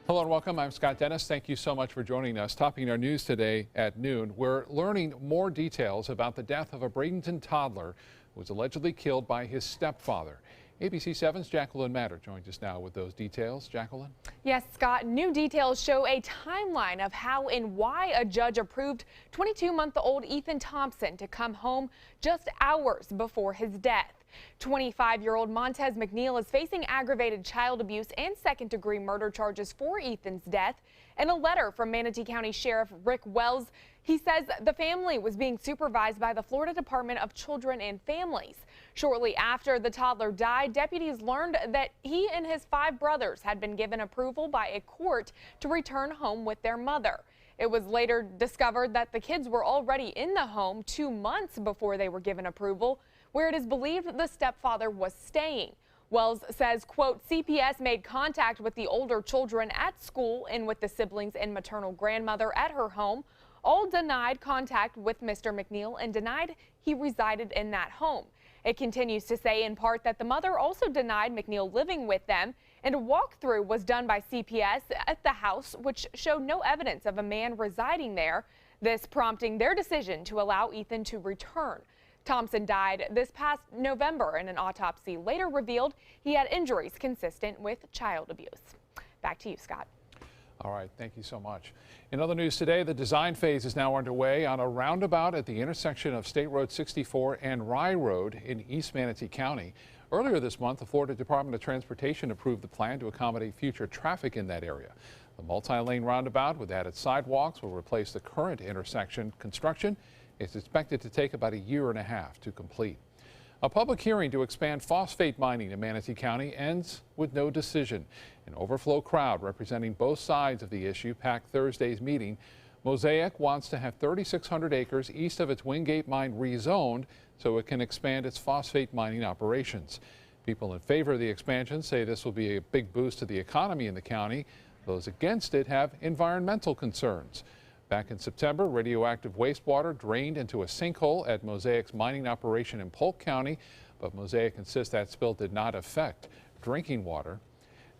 Hello and welcome. I'm Scott Dennis. Thank you so much for joining us. Topping our news today at noon, we're learning more details about the death of a Bradenton toddler who was allegedly killed by his stepfather. ABC 7's Jacqueline Matter joins us now with those details. Jacqueline? Yes, Scott, new details show a timeline of how and why a judge approved 22-month-old Ethan Thompson to come home just hours before his death. 25-year-old Montez McNeil is facing aggravated child abuse and second-degree murder charges for Ethan's death. In a letter from Manatee County Sheriff Rick Wells, he says the family was being supervised by the Florida Department of Children and Families. Shortly after the toddler died, deputies learned that he and his 5 brothers had been given approval by a court to return home with their mother. It was later discovered that the kids were already in the home 2 months before they were given approval, where it is believed the stepfather was staying. Wells says, quote, CPS made contact with the older children at school and with the siblings and maternal grandmother at her home. All denied contact with Mr. McNeil and denied he resided in that home. It continues to say in part that the mother also denied McNeil living with them, and a walkthrough was done by CPS at the house, which showed no evidence of a man residing there, this prompting their decision to allow Ethan to return. Thompson died this past November, and an autopsy later revealed he had injuries consistent with child abuse. Back to you, Scott. All right, thank you so much. In other news today, the design phase is now underway on a roundabout at the intersection of State Road 64 and Rye Road in East Manatee County. Earlier this month, the Florida Department of Transportation approved the plan to accommodate future traffic in that area. The multi-lane roundabout with added sidewalks will replace the current intersection. Construction is expected to take about 1.5 years to complete. A public hearing to expand phosphate mining in Manatee County ends with no decision. An overflow crowd representing both sides of the issue packed Thursday's meeting. Mosaic wants to have 3,600 acres east of its Wingate mine rezoned so it can expand its phosphate mining operations. People in favor of the expansion say this will be a big boost to the economy in the county. Those against it have environmental concerns. Back in September, radioactive wastewater drained into a sinkhole at Mosaic's mining operation in Polk County, but Mosaic insists that spill did not affect drinking water.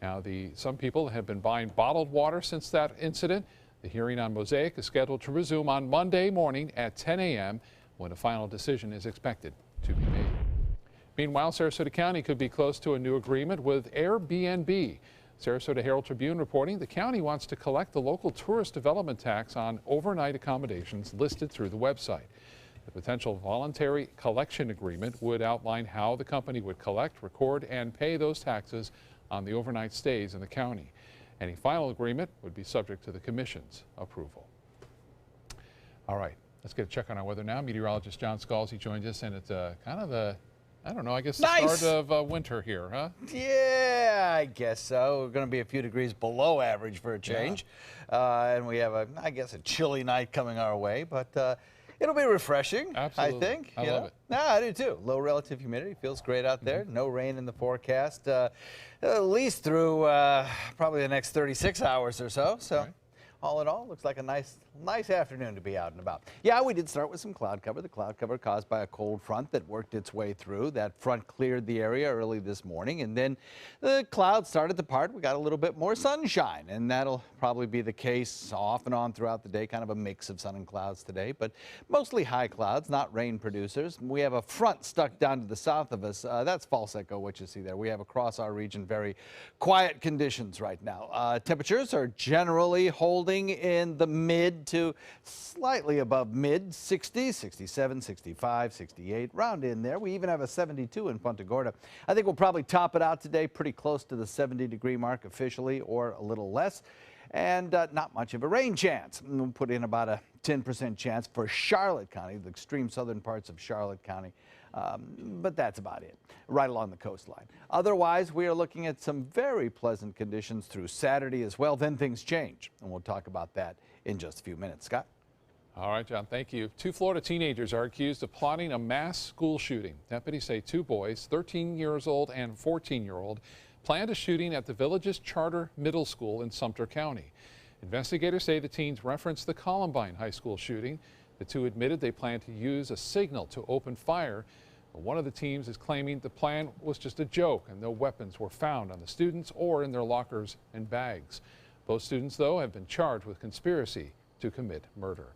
Now, some people have been buying bottled water since that incident. The hearing on Mosaic is scheduled to resume on Monday morning at 10 a.m. when a final decision is expected to be made. Meanwhile, Sarasota County could be close to a new agreement with Airbnb. Sarasota Herald Tribune reporting the county wants to collect the local tourist development tax on overnight accommodations listed through the website. The potential voluntary collection agreement would outline how the company would collect, record, and pay those taxes on the overnight stays in the county. Any final agreement would be subject to the commission's approval. All right, let's get a check on our weather now. Meteorologist John Scalzi joins us, and it's kind of a I don't know, I guess the start of winter here, huh? Yeah, I guess so. We're going to be a few degrees below average for a change. Yeah. And we have, I guess, a chilly night coming our way, but it'll be refreshing, absolutely. I think. I love it. No, I do too. Low relative humidity, feels great out there. No rain in the forecast, at least through probably the next 36 hours or so. So. Right. All in all, looks like a nice afternoon to be out and about. Yeah, we did start with some cloud cover. The cloud cover caused by a cold front that worked its way through. That front cleared the area early this morning, and then the clouds started to part. We got a little bit more sunshine, and that'll probably be the case off and on throughout the day, kind of a mix of sun and clouds today, but mostly high clouds, not rain producers. We have a front stuck down to the south of us. That's false echo, what you see there. We have across our region very quiet conditions right now. Temperatures are generally holding in the mid to slightly above mid 60s, 67, 65, 68, round in there. We even have a 72 in Punta Gorda. I think we'll probably top it out today pretty close to the 70-degree mark officially, or a little less. And not much of a rain chance. We'll put in about a 10% chance for Charlotte County, the extreme southern parts of Charlotte County. But that's about it, right along the coastline. Otherwise, we are looking at some very pleasant conditions through Saturday as well. Then things change, and we'll talk about that in just a few minutes. Scott? All right, John, thank you. 2 Florida teenagers are accused of plotting a mass school shooting. Deputies say 2 boys, 13 years old and 14-year-old, planned a shooting at the village's charter middle school in Sumter County. Investigators say the teens referenced the Columbine High School shooting. The 2 admitted they planned to use a signal to open fire. But one of the teams is claiming the plan was just a joke and no weapons were found on the students or in their lockers and bags. Both students, though, have been charged with conspiracy to commit murder.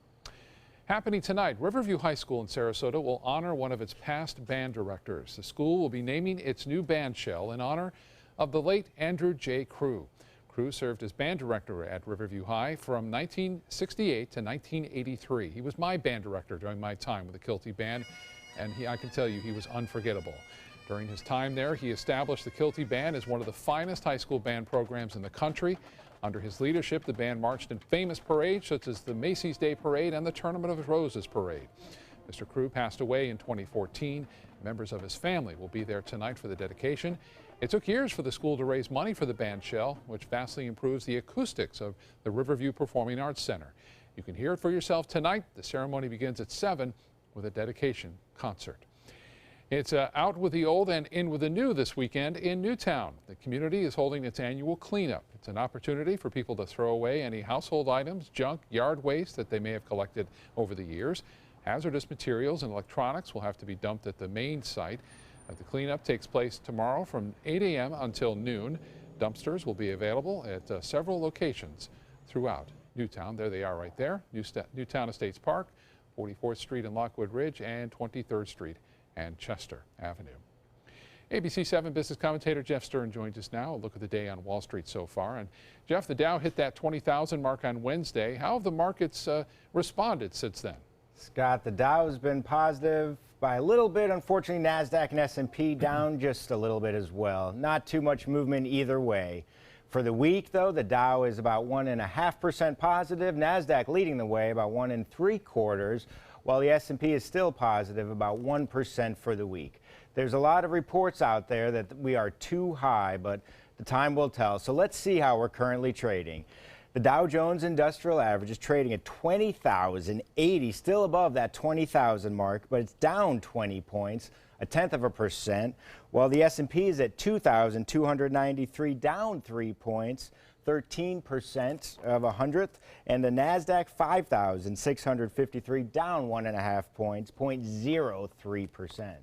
Happening tonight, Riverview High School in Sarasota will honor one of its past band directors. The school will be naming its new band shell in honor of the late Andrew J. Crew. Crew served as band director at Riverview High from 1968 to 1983. He was my band director during my time with the Kilty Band, and I can tell you he was unforgettable. During his time there, he established the Kilty Band as one of the finest high school band programs in the country. Under his leadership, the band marched in famous parades such as the Macy's Day Parade and the Tournament of Roses Parade. Mr. Crew passed away in 2014. Members of his family will be there tonight for the dedication. It took years for the school to raise money for the band shell, which vastly improves the acoustics of the Riverview Performing Arts Center. You can hear it for yourself tonight. The ceremony begins at 7 with a dedication concert. It's out with the old and in with the new this weekend in Newtown. The community is holding its annual cleanup. It's an opportunity for people to throw away any household items, junk, yard waste that they may have collected over the years. Hazardous materials and electronics will have to be dumped at the main site. The cleanup takes place tomorrow from 8 a.m. until noon. Dumpsters will be available at several locations throughout Newtown. There they are right there. Newtown Estates Park, 44th Street and Lockwood Ridge, and 23rd Street and Chester Avenue. ABC 7 business commentator Jeff Stern joins us now. A look at the day on Wall Street so far. And Jeff, the Dow hit that 20,000 mark on Wednesday. How have the markets responded since then? Scott, the Dow has been positive by a little bit. Unfortunately, NASDAQ and S&P down just a little bit as well. Not too much movement either way. For the week, though, the Dow is about 1.5% positive. NASDAQ leading the way about 1 3/4, while the S&P is still positive about 1% for the week. There's a lot of reports out there that we are too high, but the time will tell. So let's see how we're currently trading. The Dow Jones Industrial Average is trading at 20,080, still above that 20,000 mark, but it's down 20 points, 0.1%, while the S&P is at 2,293, down 3 points, 13% of 100th, and the NASDAQ 5,653, down 1.5 points, 0.03%.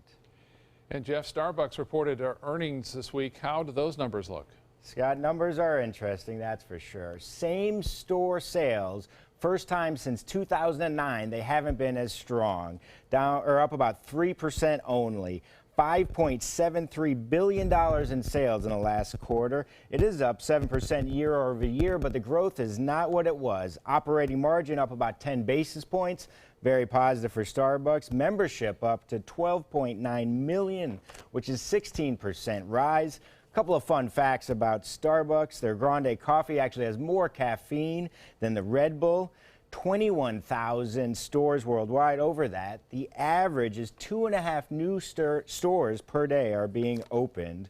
And Jeff, Starbucks reported earnings this week. How do those numbers look? Scott, numbers are interesting, that's for sure. Same store sales, first time since 2009, they haven't been as strong. Down or up about 3% only. $5.73 billion in sales in the last quarter. It is up 7% year over year, but the growth is not what it was. Operating margin up about 10 basis points. Very positive for Starbucks. Membership up to 12.9 million, which is 16% rise. A couple of fun facts about Starbucks. Their Grande coffee actually has more caffeine than the Red Bull. 21,000 stores worldwide. Over that, the average is 2.5 new stores per day are being opened.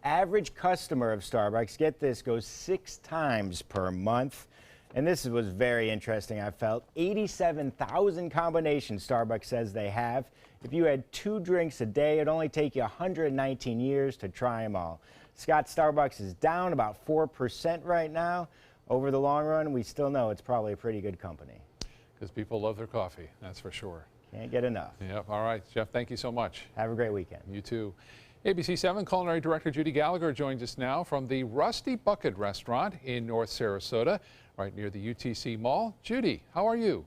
Average customer of Starbucks, get this, goes 6 times per month. And this was very interesting, I felt. 87,000 combinations Starbucks says they have. If you had 2 drinks a day, it'd only take you 119 years to try them all. Scott, Starbucks is down about 4% right now. Over the long run, we still know it's probably a pretty good company. Because people love their coffee, that's for sure. Can't get enough. Yep. All right, Jeff, thank you so much. Have a great weekend. You too. ABC 7 Culinary Director Judy Gallagher joins us now from the Rusty Bucket Restaurant in North Sarasota, right near the UTC Mall. Judy, how are you?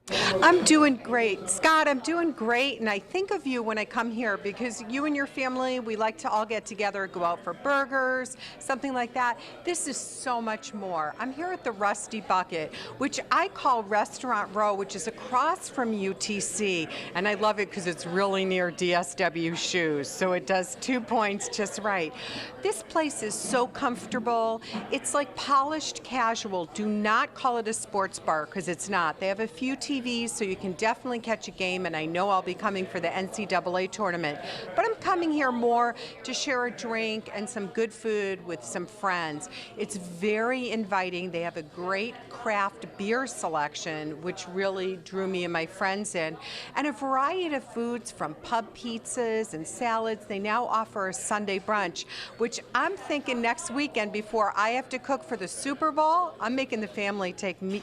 I'm doing great. Scott, I'm doing great, and I think of you when I come here because you and your family, we like to all get together, go out for burgers, something like that. This is so much more. I'm here at the Rusty Bucket, which I call Restaurant Row, which is across from UTC, and I love it because it's really near DSW Shoes, so it does 2 points just right. This place is so comfortable. It's like polished casual. Do not call it a sports bar because it's not. They have a few TVs, so you can definitely catch a game, and I know I'll be coming for the NCAA tournament. But I'm coming here more to share a drink and some good food with some friends. It's very inviting. They have a great craft beer selection, which really drew me and my friends in, and a variety of foods from pub pizzas and salads. They now offer a Sunday brunch, which I'm thinking next weekend before I have to cook for the Super Bowl, I'm making the family take me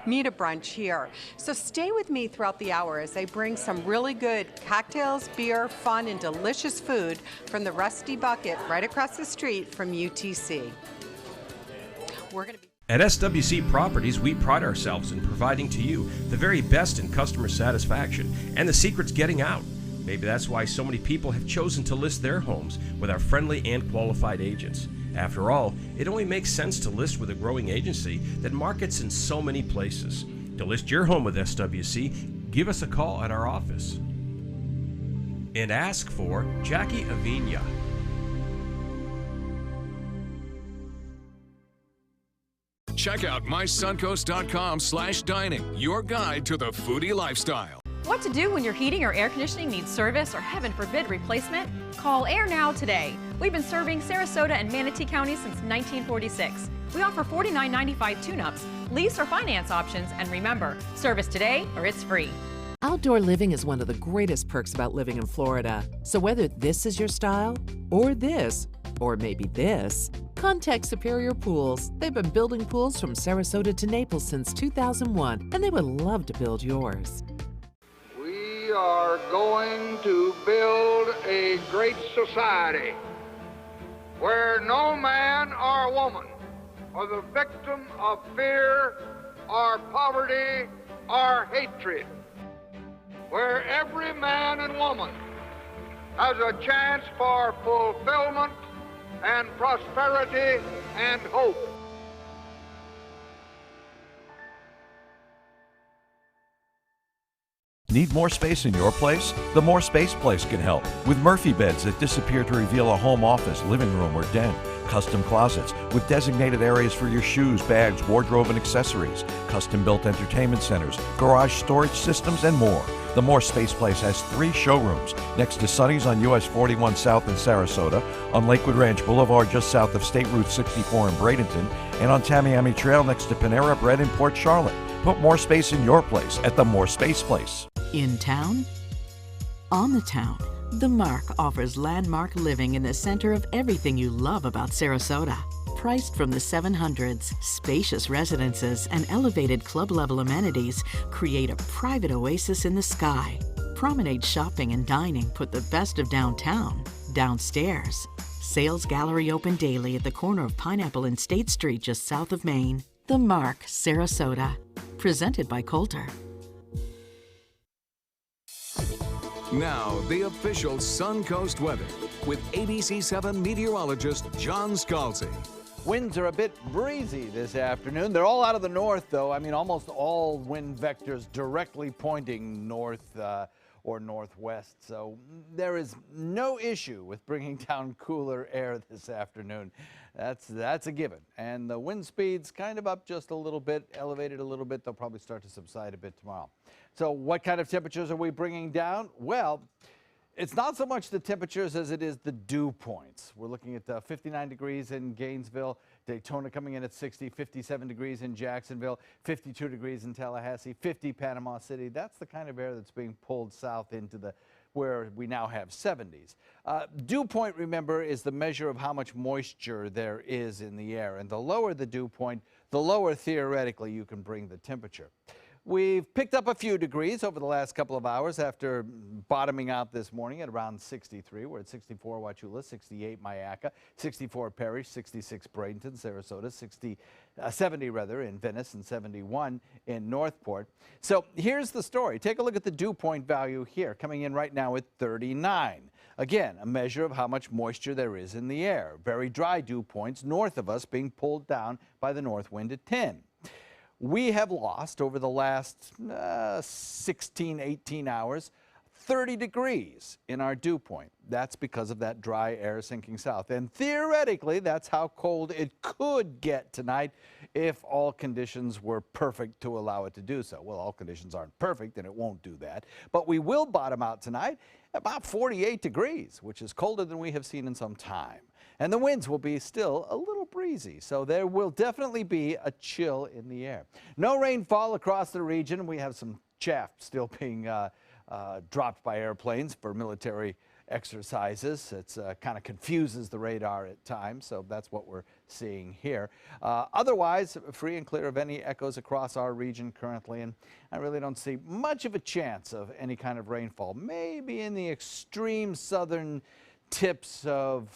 to brunch here. So stay with me throughout the hour as I bring some really good cocktails, beer, fun, and delicious food from the Rusty Bucket right across the street from UTC. we're going to be... At SWC Properties, we pride ourselves in providing to you the very best in customer satisfaction, and the secret's getting out. Maybe that's why so many people have chosen to list their homes with our friendly and qualified agents. After all, it only makes sense to list with a growing agency that markets in so many places. To list your home with SWC, give us a call at our office. And ask for Jackie Avina. Check out mysuncoast.com/dining, your guide to the foodie lifestyle. What to do when your heating or air conditioning needs service or, heaven forbid, replacement? Call Air Now today. We've been serving Sarasota and Manatee County since 1946. We offer $49.95 tune-ups, lease or finance options, and remember, service today or it's free. Outdoor living is one of the greatest perks about living in Florida. So whether this is your style, or this, or maybe this, contact Superior Pools. They've been building pools from Sarasota to Naples since 2001, and they would love to build yours. We are going to build a great society where no man or woman are the victim of fear or poverty or hatred, where every man and woman has a chance for fulfillment and prosperity and hope. Need more space in your place? The More Space Place can help with Murphy beds that disappear to reveal a home office, living room, or den. Custom closets with designated areas for your shoes, bags, wardrobe, and accessories. Custom-built entertainment centers, garage storage systems, and more. The More Space Place has 3 showrooms next to Sonny's on US 41 South in Sarasota, on Lakewood Ranch Boulevard just south of State Route 64 in Bradenton, and on Tamiami Trail next to Panera Bread in Port Charlotte. Put more space in your place at the More Space Place. In town? On the town, The Mark offers landmark living in the center of everything you love about Sarasota. Priced from the 700s, spacious residences and elevated club-level amenities create a private oasis in the sky. Promenade shopping and dining put the best of downtown downstairs. Sales gallery open daily at the corner of Pineapple and State Street just south of Main. The Mark, Sarasota. Presented by Coulter. Now, the official Suncoast weather with ABC7 meteorologist John Scalzi. Winds are a bit breezy this afternoon. They're all out of the north, though. I mean, almost all wind vectors directly pointing north or northwest. So there is no issue with bringing down cooler air this afternoon. That's a given. And the wind speed's kind of up just a little bit, elevated a little bit. They'll probably start to subside a bit tomorrow. So what kind of temperatures are we bringing down? Well, it's not so much the temperatures as it is the dew points. We're looking at 59 degrees in Gainesville, Daytona coming in at 60, 57 degrees in Jacksonville, 52 degrees in Tallahassee, 50 Panama City. That's the kind of air that's being pulled south into where we now have 70s. Dew point, remember, is the measure of how much moisture there is in the air. And the lower the dew point, the lower theoretically you can bring the temperature. We've picked up a few degrees over the last couple of hours after bottoming out this morning at around 63. We're at 64 Wauchula, 68 Myakka, 64 Parrish, 66 Bradenton, Sarasota, 70 in Venice, and 71 in Northport. So here's the story. Take a look at the dew point value here, coming in right now at 39. Again, a measure of how much moisture there is in the air. Very dry dew points north of us being pulled down by the north wind at 10. We have lost over the last 16, 18 hours, 30 degrees in our dew point. That's because of that dry air sinking south. And theoretically, that's how cold it could get tonight if all conditions were perfect to allow it to do so. Well, all conditions aren't perfect, and it won't do that. But we will bottom out tonight about 48 degrees, which is colder than we have seen in some time. And the winds will be still a little breezy, so there will definitely be a chill in the air. No rainfall across the region. We have some chaff still being dropped by airplanes for military exercises. It kind of confuses the radar at times, so that's what we're seeing here. Otherwise, free and clear of any echoes across our region currently, and I really don't see much of a chance of any kind of rainfall. Maybe in the extreme southern tips of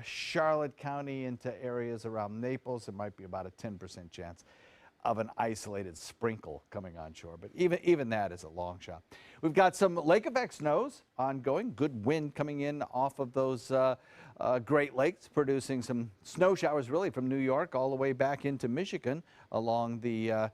Charlotte County into areas around Naples. There might be about a 10% chance of an isolated sprinkle coming on shore, but even that is a long shot. We've got some lake effect snows ongoing, good wind coming in off of those Great Lakes, producing some snow showers really from New York all the way back into Michigan along the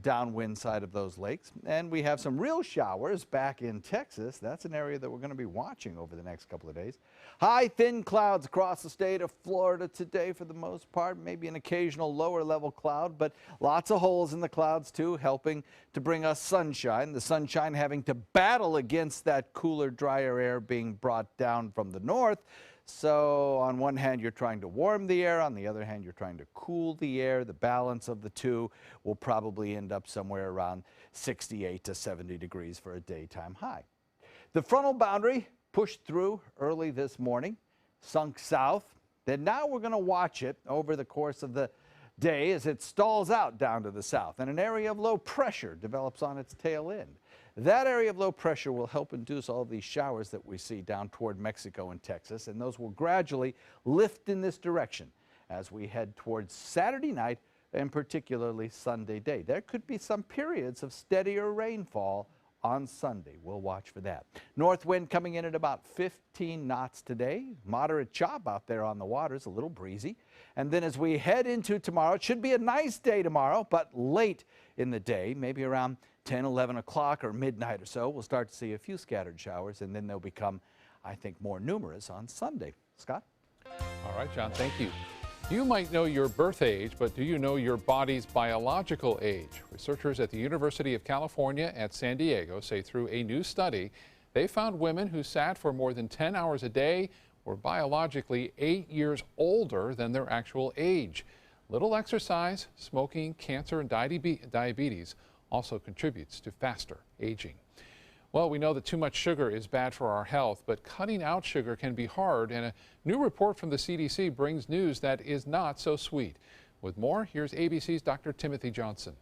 downwind side of those lakes. And we have some real showers back in Texas. That's an area that we're going to be watching over the next couple of days. High, thin clouds across the state of Florida today for the most part. Maybe an occasional lower level cloud, but lots of holes in the clouds too, helping to bring us sunshine. The sunshine having to battle against that cooler, drier air being brought down from the north. So on one hand, you're trying to warm the air. On the other hand, you're trying to cool the air. The balance of the two will probably end up somewhere around 68 to 70 degrees for a daytime high. The frontal boundary pushed through early this morning, sunk south. Then now we're going to watch it over the course of the day as it stalls out down to the south, and an area of low pressure develops on its tail end. That area of low pressure will help induce all these showers that we see down toward Mexico and Texas, and those will gradually lift in this direction as we head towards Saturday night and particularly Sunday day. There could be some periods of steadier rainfall on Sunday. We'll watch for that. North wind coming in at about 15 knots today. Moderate chop out there on the waters, a little breezy. And then as we head into tomorrow, it should be a nice day tomorrow, but late in the day, maybe around 10, 11 o'clock or midnight or so, we'll start to see a few scattered showers, and then they'll become, I think, more numerous on Sunday. Scott? All right, John, thank you. You might know your birth age, but do you know your body's biological age? Researchers at the University of California at San Diego say through a new study, they found women who sat for more than 10 hours a day were biologically 8 years older than their actual age. Little exercise, smoking, cancer, and diabetes also contributes to faster aging. Well, we know that too much sugar is bad for our health, but cutting out sugar can be hard, and a new report from the CDC brings news that is not so sweet. With more, here's ABC's Dr. Timothy Johnson.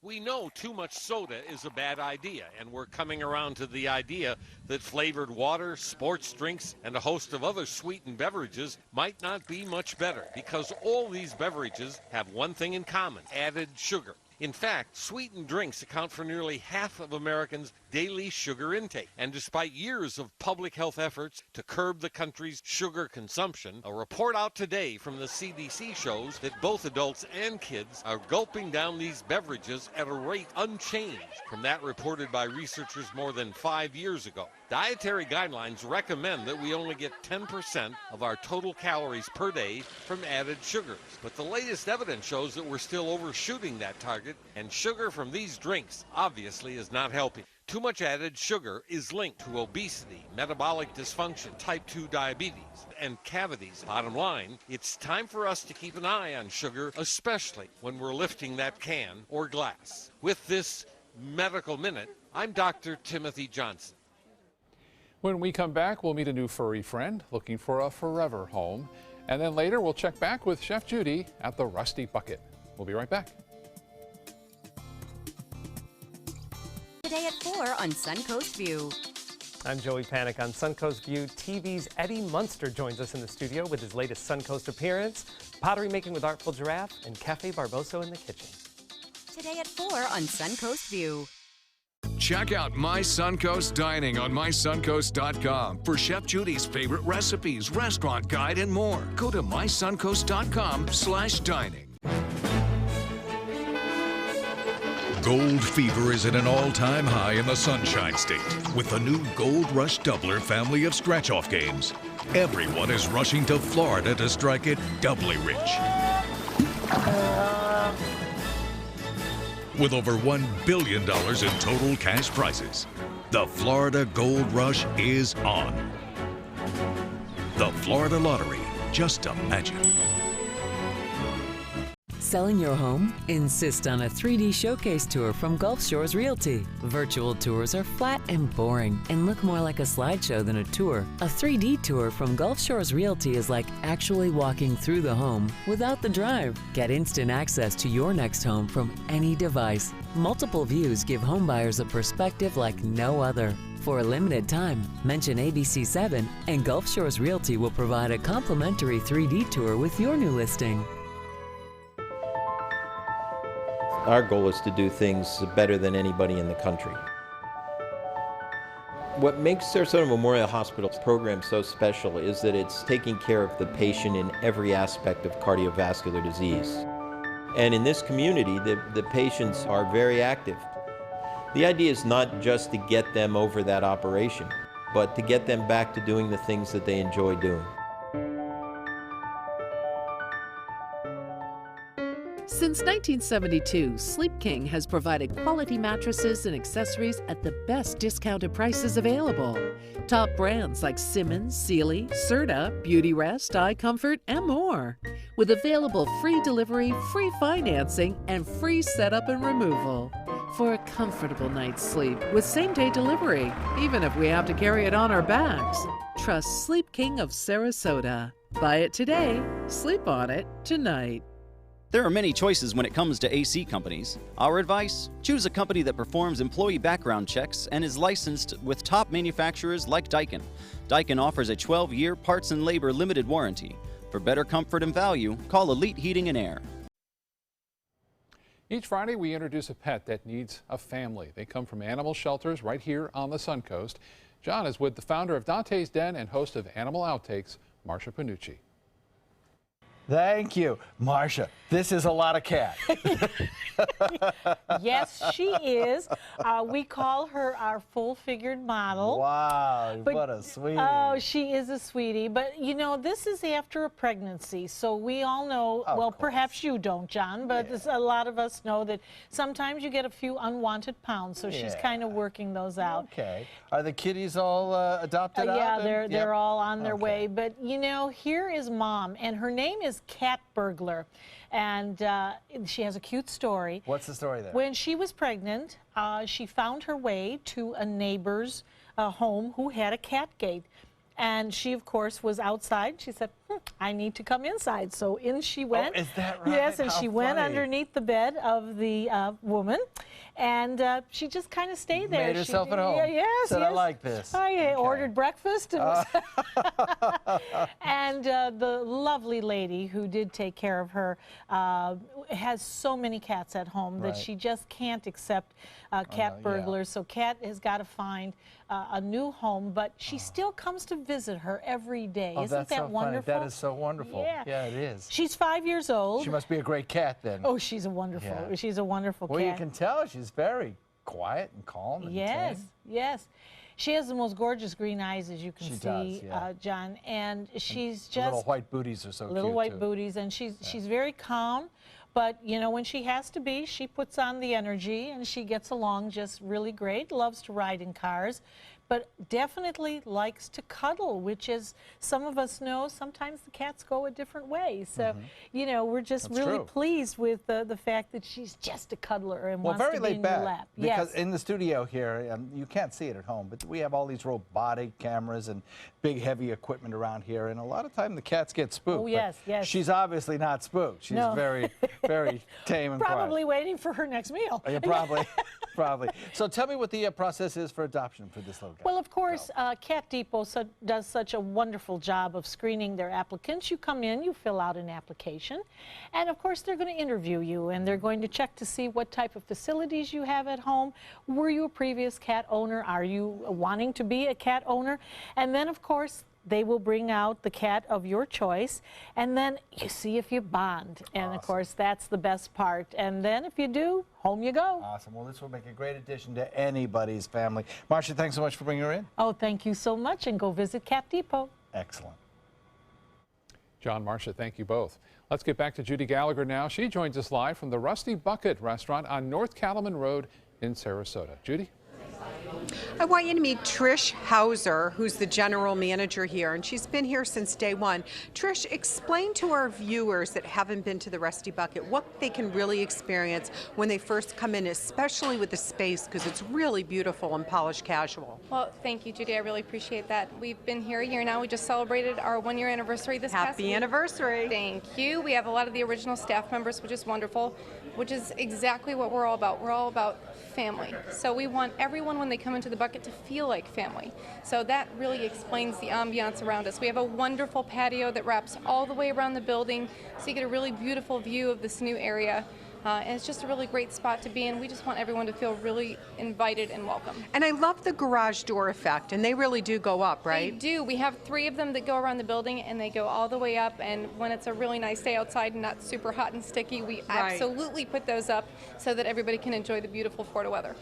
We know too much soda is a bad idea, and we're coming around to the idea that flavored water, sports drinks, and a host of other sweetened beverages might not be much better, because all these beverages have one thing in common: added sugar. In fact, sweetened drinks account for nearly half of Americans' daily sugar intake. And despite years of public health efforts to curb the country's sugar consumption, a report out today from the CDC shows that both adults and kids are gulping down these beverages at a rate unchanged from that reported by researchers more than 5 years ago. Dietary guidelines recommend that we only get 10% of our total calories per day from added sugars. But the latest evidence shows that we're still overshooting that target, and sugar from these drinks obviously is not helping. Too much added sugar is linked to obesity, metabolic dysfunction, type 2 diabetes, and cavities. Bottom line, it's time for us to keep an eye on sugar, especially when we're lifting that can or glass. With this Medical Minute, I'm Dr. Timothy Johnson. When we come back, we'll meet a new furry friend looking for a forever home. And then later, we'll check back with Chef Judy at the Rusty Bucket. We'll be right back. Today at 4 on Suncoast View. I'm Joey Panic on Suncoast View. TV's Eddie Munster joins us in the studio with his latest Suncoast appearance, pottery making with Artful Giraffe, and Cafe Barboso in the kitchen. Today at 4 on Suncoast View. Check out My Suncoast Dining on mysuncoast.com for Chef Judy's favorite recipes, restaurant guide, and more. Go to mysuncoast.com/dining. Gold fever is at an all-time high in the Sunshine State with the new Gold Rush Doubler family of scratch-off games. Everyone is rushing to Florida to strike it doubly rich. With over $1 billion in total cash prizes, the Florida Gold Rush is on. The Florida Lottery, just imagine. Selling your home? Insist on a 3D showcase tour from Gulf Shores Realty. Virtual tours are flat and boring and look more like a slideshow than a tour. A 3D tour from Gulf Shores Realty is like actually walking through the home without the drive. Get instant access to your next home from any device. Multiple views give homebuyers a perspective like no other. For a limited time, mention ABC7 and Gulf Shores Realty will provide a complimentary 3D tour with your new listing. Our goal is to do things better than anybody in the country. What makes Sarasota Memorial Hospital's program so special is that it's taking care of the patient in every aspect of cardiovascular disease. And in this community, the patients are very active. The idea is not just to get them over that operation, but to get them back to doing the things that they enjoy doing. Since 1972, Sleep King has provided quality mattresses and accessories at the best discounted prices available. Top brands like Simmons, Sealy, Serta, Beautyrest, iComfort, and more. With available free delivery, free financing, and free setup and removal. For a comfortable night's sleep with same-day delivery, even if we have to carry it on our backs. Trust Sleep King of Sarasota. Buy it today, sleep on it tonight. There are many choices when it comes to AC companies. Our advice? Choose a company that performs employee background checks and is licensed with top manufacturers like Daikin. Daikin offers a 12-year parts and labor limited warranty. For better comfort and value, call Elite Heating and Air. Each Friday, we introduce a pet that needs a family. They come from animal shelters right here on the Suncoast. John is with the founder of Dante's Den and host of Animal Outtakes, Marsha Panucci. Thank you, Marsha. This is a lot of cat. Yes, she is. We call her our full-figured model. Wow, what a sweetie. Oh, she is a sweetie. But, you know, this is after a pregnancy, so we all know, well, perhaps you don't, John, but a lot of us know that sometimes you get a few unwanted pounds, so she's kind of working those out. Okay. Are the kitties all adopted out? Yeah, they're all on their way. But, you know, here is Mom, and her name is Cat Burglar, and she has a cute story. What's the story there? When she was pregnant, she found her way to a neighbor's home who had a cat gate. And she, of course, was outside. She said, I need to come inside. So in she went. Oh, is that right? Yes, and How she went funny. underneath the bed of the woman. And she just kind of stayed there. Made herself at home. Yeah, yes, Said, yes. I like this. I ordered breakfast. And, and the lovely lady who did take care of her has so many cats at home that she just can't accept cat burglars. So Cat has got to find a new home, but she still comes to visit her every day. Oh, Isn't that's that so wonderful? funny. That is so wonderful. Yeah. It is. She's 5 years old. She must be a great cat then. Oh, she's a wonderful. She's a wonderful Well, cat. you can tell she's very quiet and calm and Yes, tame. yes. She has the most gorgeous green eyes, as you can She see, does, John. And she's The just little white booties are so cute, little white too. booties, and she's very calm. But you know, when she has to be, she puts on the energy, and she gets along just really great. Loves to ride in cars, but definitely likes to cuddle, which is, some of us know, sometimes the cats go a different way. So, you know, we're just really pleased with the fact that she's just a cuddler and wants to be in your lap. Because in the studio here, you can't see it at home, but we have all these robotic cameras and big heavy equipment around here, and a lot of time the cats get spooked. Oh, yes, but yes. She's obviously not spooked. She's very, very tame and Probably waiting for her next meal. quiet. Yeah, probably. So tell me what the process is for adoption for this little guy. Well, of course, Cat Depot does such a wonderful job of screening their applicants. You come in, you fill out an application, and of course they're going to interview you, and they're going to check to see what type of facilities you have at home. Were you a previous cat owner? Are you wanting to be a cat owner? And then, of course, they will bring out the cat of your choice, and then you see if you bond. And of course, that's the best part. And then if you do, home you go. Awesome. Well, this will make a great addition to anybody's family. Marsha, thanks so much for bringing her in. Oh, thank you so much, and go visit Cat Depot. Excellent. John, Marsha, thank you both. Let's get back to Judy Gallagher now. She joins us live from the Rusty Bucket restaurant on North Cattleman Road in Sarasota. Judy? I want you to meet Trish Hauser, who's the general manager here, and she's been here since day one. Trish, explain to our viewers that haven't been to the Rusty Bucket what they can really experience when they first come in, especially with the space, because it's really beautiful and polished casual. Well, thank you, Judy. I really appreciate that. We've been here a year now. We just celebrated our 1-year anniversary this past week. Happy anniversary. Thank you. We have a lot of the original staff members, which is wonderful, which is exactly what we're all about. We're all about family. So we want everyone, when they come into the bucket to feel like family. So that really explains the ambiance around us. We have a wonderful patio that wraps all the way around the building, so you get a really beautiful view of this new area. And it's just a really great spot to be in. We just want everyone to feel really invited and welcome. And I love the garage door effect, and they really do go up, right? They do. We have 3 of them that go around the building, and they go all the way up. And when it's a really nice day outside and not super hot and sticky, we absolutely put those up so that everybody can enjoy the beautiful Florida weather.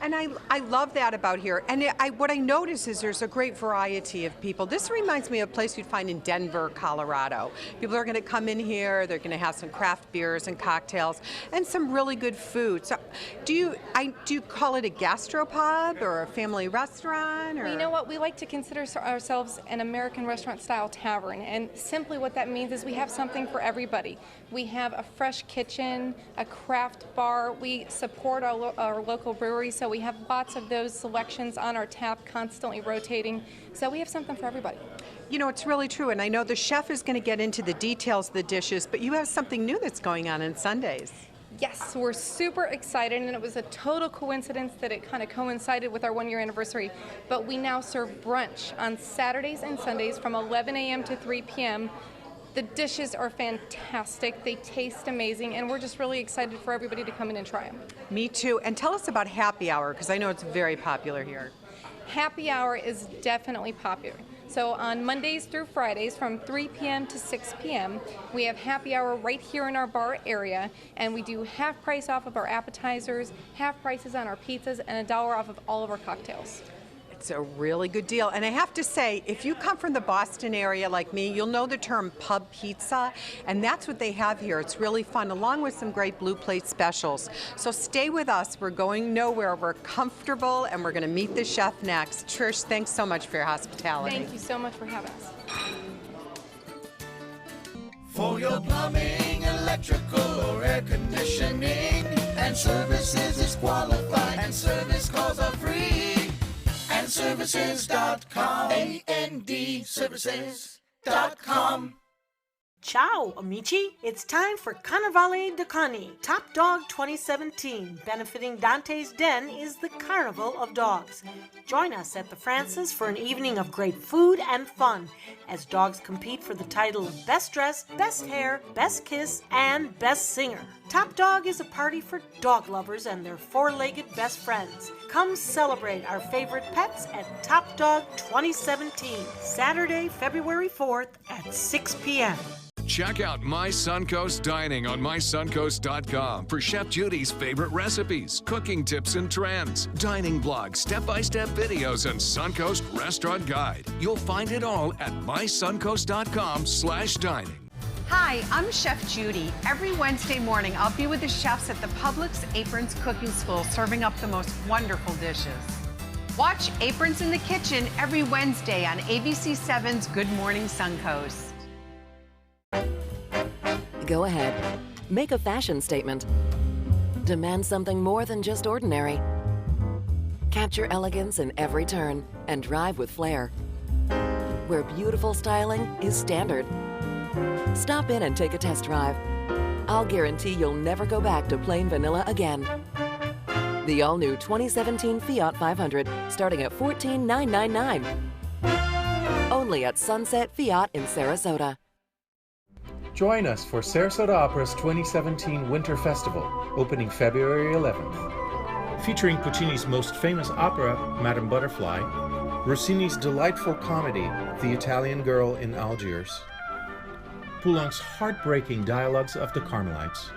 And I love that about here. And what I notice is there's a great variety of people. This reminds me of a place you'd find in Denver, Colorado. People are going to come in here. They're going to have some craft beers and cocktails and some really good food. So do you call it a gastropub or a family restaurant? Or? Well, you know what? We like to consider ourselves an American restaurant-style tavern. And simply what that means is we have something for everybody. We have a fresh kitchen, a craft bar. We support our local breweries, so we have lots of those selections on our tap, constantly rotating. So we have something for everybody. You know, it's really true, and I know the chef is going to get into the details of the dishes, but you have something new that's going on Sundays. Yes, we're super excited, and it was a total coincidence that it kind of coincided with our 1-year anniversary. But we now serve brunch on Saturdays and Sundays from 11 a.m. to 3 p.m. The dishes are fantastic, they taste amazing, and we're just really excited for everybody to come in and try them. Me too. And tell us about happy hour, because I know it's very popular here. Happy hour is definitely popular. So on Mondays through Fridays from 3 p.m. to 6 p.m., we have happy hour right here in our bar area, and we do half price off of our appetizers, half prices on our pizzas, and $1 off of all of our cocktails. It's a really good deal. And I have to say, if you come from the Boston area like me, you'll know the term pub pizza, and that's what they have here. It's really fun, along with some great Blue Plate specials. So stay with us. We're going nowhere. We're comfortable, and we're going to meet the chef next. Trish, thanks so much for your hospitality. Thank you so much for having us. For your plumbing, electrical, or air conditioning, and services is qualified, and service calls are free. AndServices.com. AndServices.com. Ciao, amici! It's time for Carnevale de Cani, Top Dog 2017. Benefiting Dante's Den is the Carnival of Dogs. Join us at the Francis for an evening of great food and fun as dogs compete for the title of Best Dressed, Best Hair, Best Kiss, and Best Singer. Top Dog is a party for dog lovers and their four-legged best friends. Come celebrate our favorite pets at Top Dog 2017, Saturday, February 4th at 6 p.m. Check out My Suncoast Dining on MySuncoast.com for Chef Judy's favorite recipes, cooking tips and trends, dining blogs, step-by-step videos, and Suncoast Restaurant Guide. You'll find it all at MySuncoast.com/dining. Hi, I'm Chef Judy. Every Wednesday morning, I'll be with the chefs at the Publix Aprons Cooking School serving up the most wonderful dishes. Watch Aprons in the Kitchen every Wednesday on ABC7's Good Morning Suncoast. Go ahead. Make a fashion statement. Demand something more than just ordinary. Capture elegance in every turn and drive with flair. Where beautiful styling is standard. Stop in and take a test drive. I'll guarantee you'll never go back to plain vanilla again. The all-new 2017 Fiat 500 starting at $14,999. Only at Sunset Fiat in Sarasota. Join us for Sarasota Opera's 2017 Winter Festival, opening February 11th. Featuring Puccini's most famous opera, Madame Butterfly, Rossini's delightful comedy, The Italian Girl in Algiers, Poulenc's heartbreaking Dialogues of the Carmelites,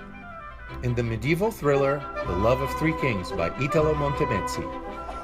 and the medieval thriller, The Love of Three Kings by Italo Montemezzi.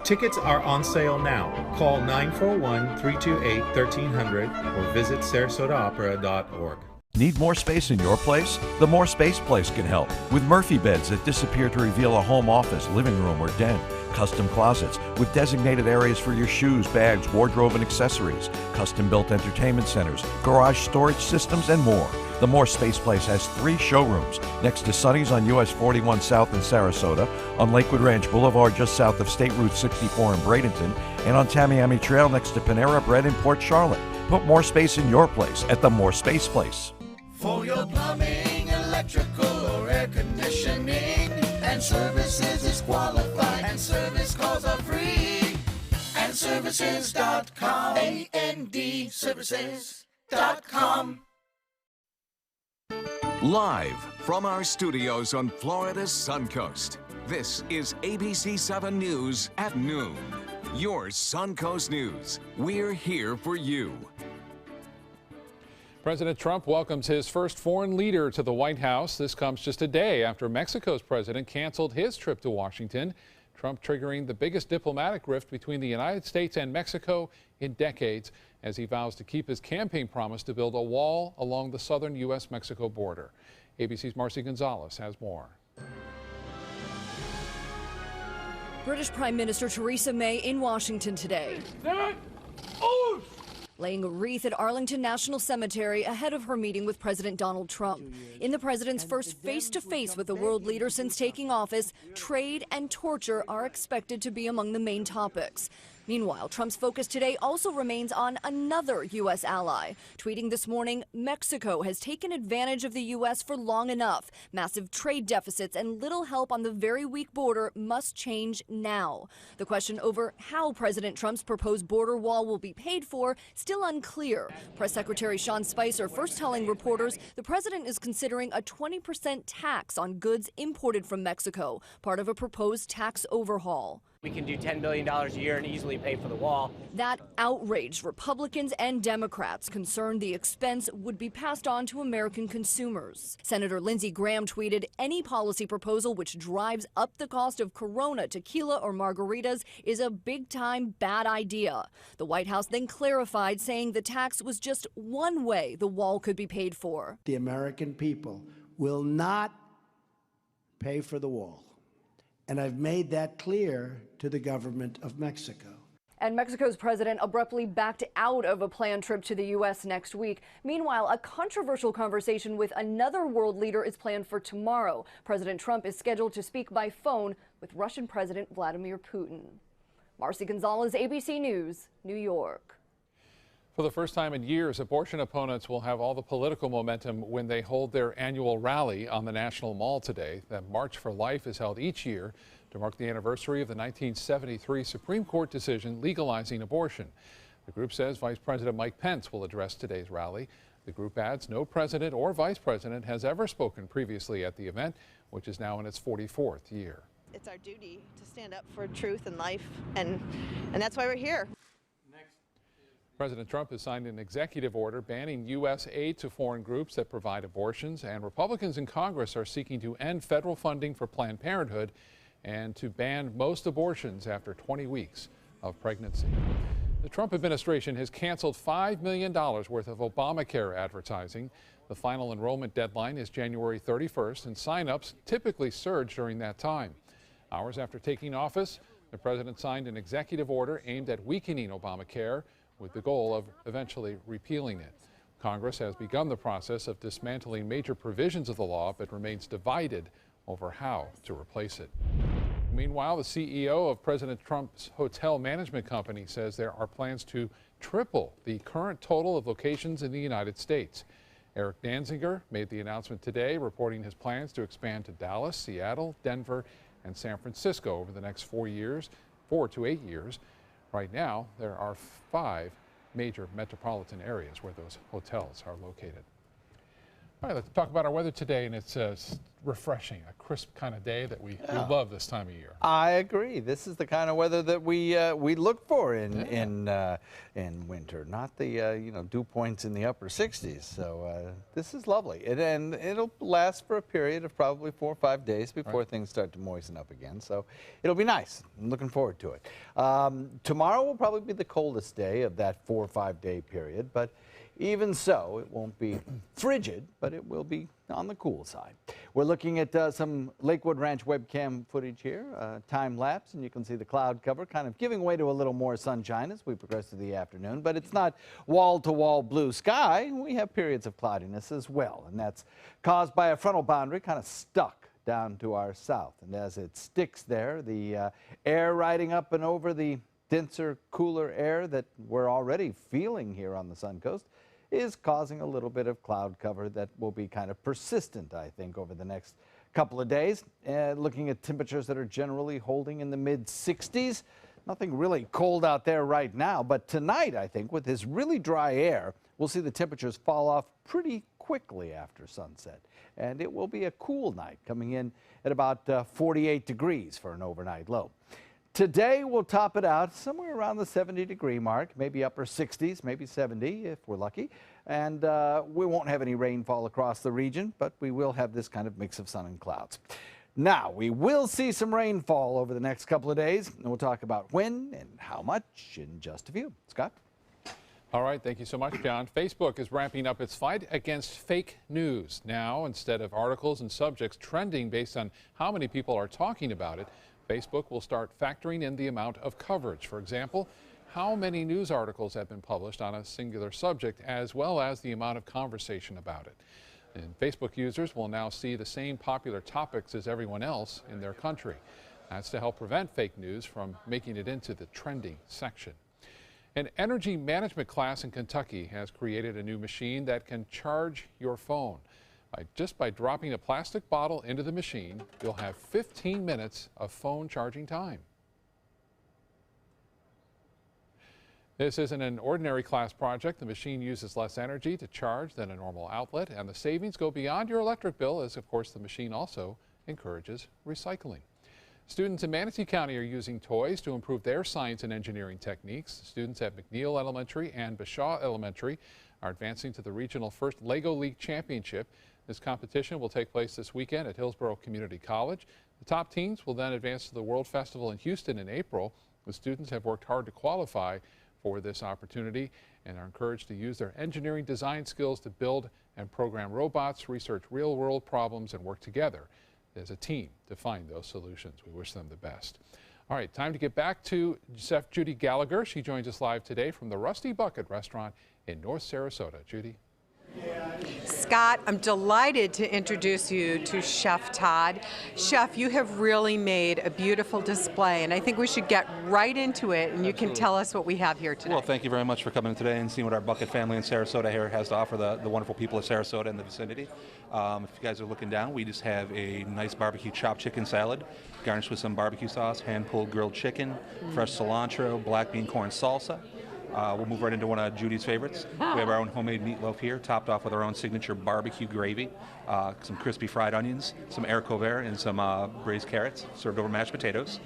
Tickets are on sale now. Call 941-328-1300 or visit sarasotaopera.org. Need more space in your place? The More Space Place can help with Murphy beds that disappear to reveal a home office, living room, or den. Custom closets with designated areas for your shoes, bags, wardrobe, and accessories. Custom-built entertainment centers, garage storage systems, and more. The More Space Place has 3 showrooms next to Sonny's on US 41 South in Sarasota, on Lakewood Ranch Boulevard just south of State Route 64 in Bradenton, and on Tamiami Trail next to Panera Bread in Port Charlotte. Put more space in your place at the More Space Place. For your plumbing, electrical, or air conditioning, and services is qualified, and service calls are free. AndServices.com. AndServices.com. Live from our studios on Florida's Suncoast, this is ABC 7 News at noon. Your Suncoast News. We're here for you. President Trump welcomes his first foreign leader to the White House. This comes just a day after Mexico's president canceled his trip to Washington. Trump triggering the biggest diplomatic rift between the United States and Mexico in decades as he vows to keep his campaign promise to build a wall along the southern U.S.-Mexico border. ABC's Marcy Gonzalez has more. British Prime Minister Theresa May in Washington today, laying a wreath at Arlington National Cemetery ahead of her meeting with President Donald Trump. In the president's first face-to-face with a world leader since taking office, trade and torture are expected to be among the main topics. Meanwhile, Trump's focus today also remains on another U.S. ally. Tweeting this morning, Mexico has taken advantage of the U.S. for long enough. Massive trade deficits and little help on the very weak border must change now. The question over how President Trump's proposed border wall will be paid for still unclear. Press Secretary Sean Spicer first telling reporters the president is considering a 20% tax on goods imported from Mexico, part of a proposed tax overhaul. We can do $10 billion a year and easily pay for the wall. That outraged Republicans and Democrats, concerned the expense would be passed on to American consumers. Senator Lindsey Graham tweeted, any policy proposal which drives up the cost of Corona, tequila, or margaritas is a big-time bad idea. The White House then clarified, saying the tax was just one way the wall could be paid for. The American people will not pay for the wall. And I've made that clear to the government of Mexico. And Mexico's president abruptly backed out of a planned trip to the U.S. next week. Meanwhile, a controversial conversation with another world leader is planned for tomorrow. President Trump is scheduled to speak by phone with Russian President Vladimir Putin. Marcy Gonzalez, ABC News, New York. For the first time in years, abortion opponents will have all the political momentum when they hold their annual rally on the National Mall today. The March for Life is held each year to mark the anniversary of the 1973 Supreme Court decision legalizing abortion. The group says Vice President Mike Pence will address today's rally. The group adds no president or vice president has ever spoken previously at the event, which is now in its 44th year. It's our duty to stand up for truth and life, and that's why we're here. President Trump has signed an executive order banning U.S. aid to foreign groups that provide abortions, and Republicans in Congress are seeking to end federal funding for Planned Parenthood and to ban most abortions after 20 weeks of pregnancy. The Trump administration has canceled $5 million worth of Obamacare advertising. The final enrollment deadline is January 31st, and sign-ups typically surge during that time. Hours after taking office, the president signed an executive order aimed at weakening Obamacare, with the goal of eventually repealing it. Congress has begun the process of dismantling major provisions of the law, but remains divided over how to replace it. Meanwhile, the CEO of President Trump's hotel management company says there are plans to triple the current total of locations in the United States. Eric Danziger made the announcement today, reporting his plans to expand to Dallas, Seattle, Denver, and San Francisco over the next 4 to 8 years. Right now, there are 5 major metropolitan areas where those hotels are located. All right, let's talk about our weather today, and it's refreshing, a crisp kind of day that we love this time of year. I agree. This is the kind of weather that we look for in winter, not the dew points in the upper 60s. So this is lovely, and it'll last for a period of probably 4 or 5 days before things start to moisten up again. So it'll be nice. I'm looking forward to it. Tomorrow will probably be the coldest day of that 4 or 5 day period, but even so, it won't be frigid, but it will be on the cool side. We're looking at some Lakewood Ranch webcam footage here, time lapse, and you can see the cloud cover kind of giving way to a little more sunshine as we progress through the afternoon, but it's not wall-to-wall blue sky. We have periods of cloudiness as well, and that's caused by a frontal boundary kind of stuck down to our south. And as it sticks there, the air riding up and over the denser, cooler air that we're already feeling here on the Suncoast is causing a little bit of cloud cover that will be kind of persistent, I think, over the next couple of days. Looking at temperatures that are generally holding in the mid-60s, Nothing really cold out there right now, but tonight, I think, with this really dry air, we'll see the temperatures fall off pretty quickly after sunset. And it will be a cool night, coming in at about 48 degrees for an overnight low. Today, we'll top it out somewhere around the 70-degree mark, maybe upper 60s, maybe 70 if we're lucky. And we won't have any rainfall across the region, but we will have this kind of mix of sun and clouds. Now, we will see some rainfall over the next couple of days, and we'll talk about when and how much in just a few. Scott? All right, thank you so much, John. Facebook is ramping up its fight against fake news. Now, instead of articles and subjects trending based on how many people are talking about it, Facebook will start factoring in the amount of coverage. For example, how many news articles have been published on a singular subject, as well as the amount of conversation about it. And Facebook users will now see the same popular topics as everyone else in their country. That's to help prevent fake news from making it into the trending section. An energy management class in Kentucky has created a new machine that can charge your phone. Just by dropping a plastic bottle into the machine, you'll have 15 minutes of phone charging time. This isn't an ordinary class project. The machine uses less energy to charge than a normal outlet, and the savings go beyond your electric bill, as of course the machine also encourages recycling. Students in Manatee County are using toys to improve their science and engineering techniques. Students at McNeil Elementary and Bashaw Elementary are advancing to the regional first Lego League Championship. This competition will take place this weekend at Hillsborough Community College. The top teams will then advance to the World Festival in Houston in April. The students have worked hard to qualify for this opportunity and are encouraged to use their engineering design skills to build and program robots, research real-world problems, and work together as a team to find those solutions. We wish them the best. All right, time to get back to Chef Judy Gallagher. She joins us live today from the Rusty Bucket restaurant in North Sarasota. Judy. Scott, I'm delighted to introduce you to Chef Todd. Chef, you have really made a beautiful display, and I think we should get right into it, and you can tell us what we have here today. Well, thank you very much for coming today and seeing what our Bucket family in Sarasota here has to offer the wonderful people of Sarasota and the vicinity. If you guys are looking down, we just have a nice barbecue chopped chicken salad, garnished with some barbecue sauce, hand-pulled grilled chicken, fresh cilantro, black bean corn salsa. We'll move right into one of Judy's favorites. We have our own homemade meatloaf here, topped off with our own signature barbecue gravy, some crispy fried onions, some haricot vert, and some braised carrots, served over mashed potatoes.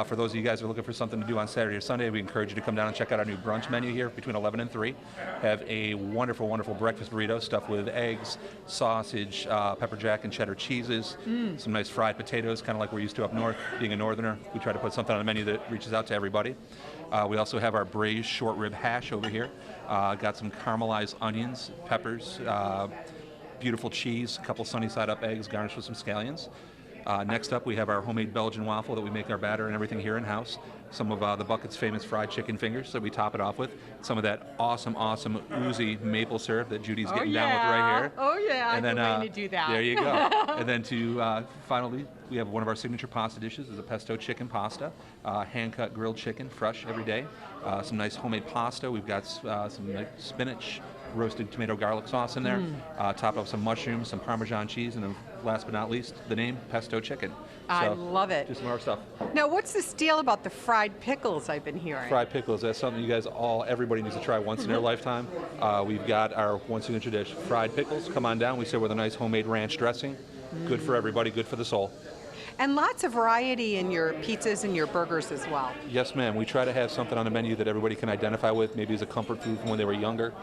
For those of you guys who are looking for something to do on Saturday or Sunday, we encourage you to come down and check out our new brunch menu here between 11 and 3. Have a wonderful, wonderful breakfast burrito stuffed with eggs, sausage, pepper jack and cheddar cheeses, some nice fried potatoes, kind of like we're used to up north. Being a northerner, we try to put something on the menu that reaches out to everybody. We also have our braised short rib hash over here. Got some caramelized onions, peppers, beautiful cheese, a couple sunny side up eggs garnished with some scallions. Next up, we have our homemade Belgian waffle that we make our batter and everything here in-house. Some of the Bucket's famous fried chicken fingers that we top it off with. Some of that awesome, awesome oozy maple syrup that Judy's getting down with right here. Oh yeah, And then, I've been waiting to do that. There you go. And then to finally, we have one of our signature pasta dishes is a pesto chicken pasta, hand-cut grilled chicken, fresh every day. Some nice homemade pasta. We've got some like spinach, roasted tomato garlic sauce in there, topped off some mushrooms, some Parmesan cheese, and then last but not least, the name pesto chicken. I love it. Just some more stuff. Now, what's this deal about the fried pickles I've been hearing? Fried pickles, that's something you guys everybody needs to try once in their lifetime. We've got our one signature dish, fried pickles. Come on down. We serve with a nice homemade ranch dressing. Good for everybody, good for the soul. And lots of variety in your pizzas and your burgers as well. Yes, ma'am. We try to have something on the menu that everybody can identify with, maybe as a comfort food from when they were younger.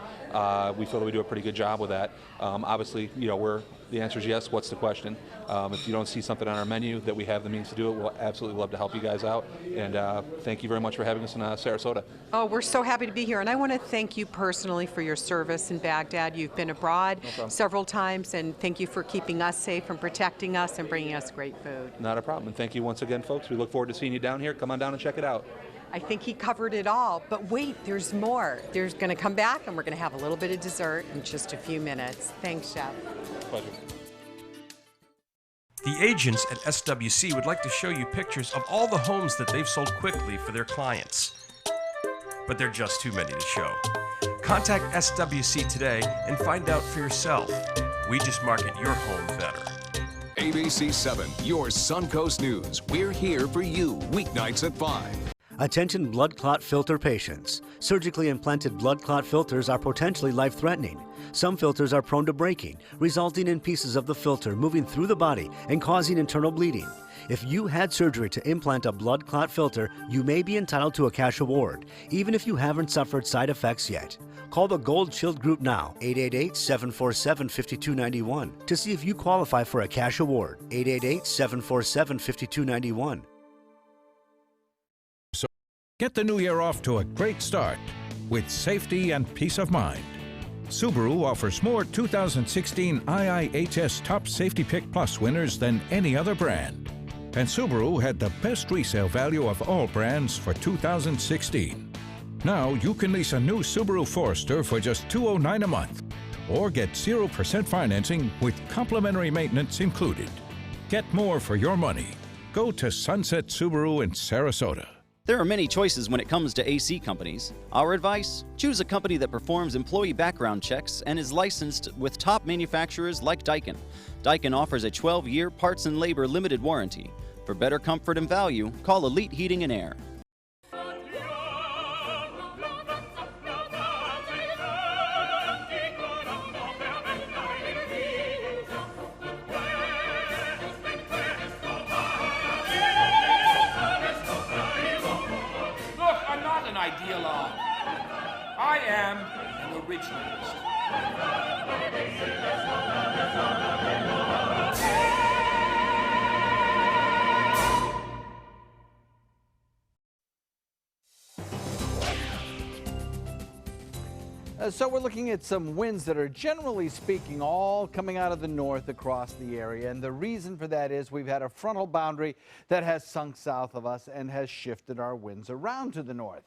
We feel that we do a pretty good job with that. Obviously, you know, the answer is yes. What's the question? If you don't see something on our menu that we have the means to do it, we'll absolutely love to help you guys out. And thank you very much for having us in Sarasota. Oh, we're so happy to be here. And I want to thank you personally for your service in Baghdad. You've been abroad several times, and thank you for keeping us safe and protecting us and bringing us great food. Not a problem. And thank you once again, folks. We look forward to seeing you down here. Come on down and check it out. I think he covered it all, but wait, there's more. There's going to come back, and we're going to have a little bit of dessert in just a few minutes. Thanks, Chef. Pleasure. The agents at SWC would like to show you pictures of all the homes that they've sold quickly for their clients. But they're just too many to show. Contact SWC today and find out for yourself. We just market your home better. ABC 7, your Suncoast News. We're here for you weeknights at 5. Attention blood clot filter patients. Surgically implanted blood clot filters are potentially life-threatening. Some filters are prone to breaking, resulting in pieces of the filter moving through the body and causing internal bleeding. If you had surgery to implant a blood clot filter, you may be entitled to a cash award, even if you haven't suffered side effects yet. Call the Gold Shield Group now, 888-747-5291, to see if you qualify for a cash award, 888-747-5291. Get the new year off to a great start with safety and peace of mind. Subaru offers more 2016 IIHS Top Safety Pick Plus winners than any other brand. And Subaru had the best resale value of all brands for 2016. Now you can lease a new Subaru Forester for just $209 a month or get 0% financing with complimentary maintenance included. Get more for your money. Go to Sunset Subaru in Sarasota. There are many choices when it comes to AC companies. Our advice? Choose a company that performs employee background checks and is licensed with top manufacturers like Daikin. Daikin offers a 12-year parts and labor limited warranty. For better comfort and value, call Elite Heating and Air. Ideologue. I am an originalist. So we're looking at some winds that are generally speaking all coming out of the north across the area. And the reason for that is we've had a frontal boundary that has sunk south of us and has shifted our winds around to the north.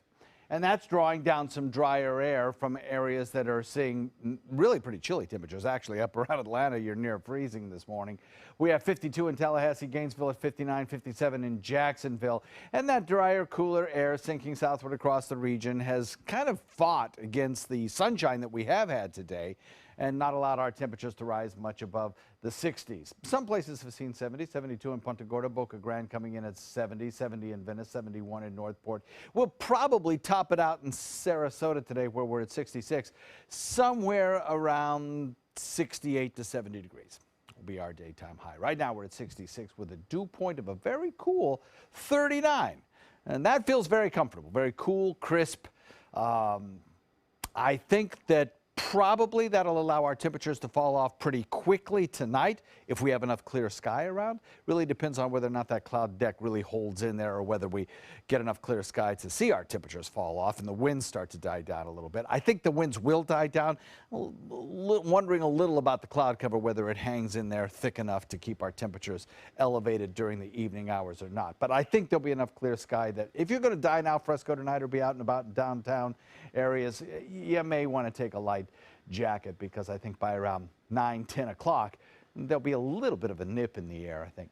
And that's drawing down some drier air from areas that are seeing really pretty chilly temperatures. Actually, up around Atlanta, you're near freezing this morning. We have 52 in Tallahassee, Gainesville at 59, 57 in Jacksonville. And that drier, cooler air sinking southward across the region has kind of fought against the sunshine that we have had today and not allowed our temperatures to rise much above the 60s. Some places have seen 70, 72 in Punta Gorda, Boca Grande coming in at 70, 70 in Venice, 71 in Northport. We'll probably top it out in Sarasota today where we're at 66, somewhere around 68 to 70 degrees will be our daytime high. Right now we're at 66 with a dew point of a very cool 39. And that feels very comfortable, very cool, crisp. I think that probably that'll allow our temperatures to fall off pretty quickly tonight if we have enough clear sky around. Really depends on whether or not that cloud deck really holds in there or whether we get enough clear sky to see our temperatures fall off and the winds start to die down a little bit. I think the winds will die down. Wondering a little about the cloud cover, whether it hangs in there thick enough to keep our temperatures elevated during the evening hours or not. But I think there'll be enough clear sky that if you're going to dine al fresco tonight or be out and about downtown areas, you may want to take a light jacket because I think by around 9, 10 o'clock, there'll be a little bit of a nip in the air, I think.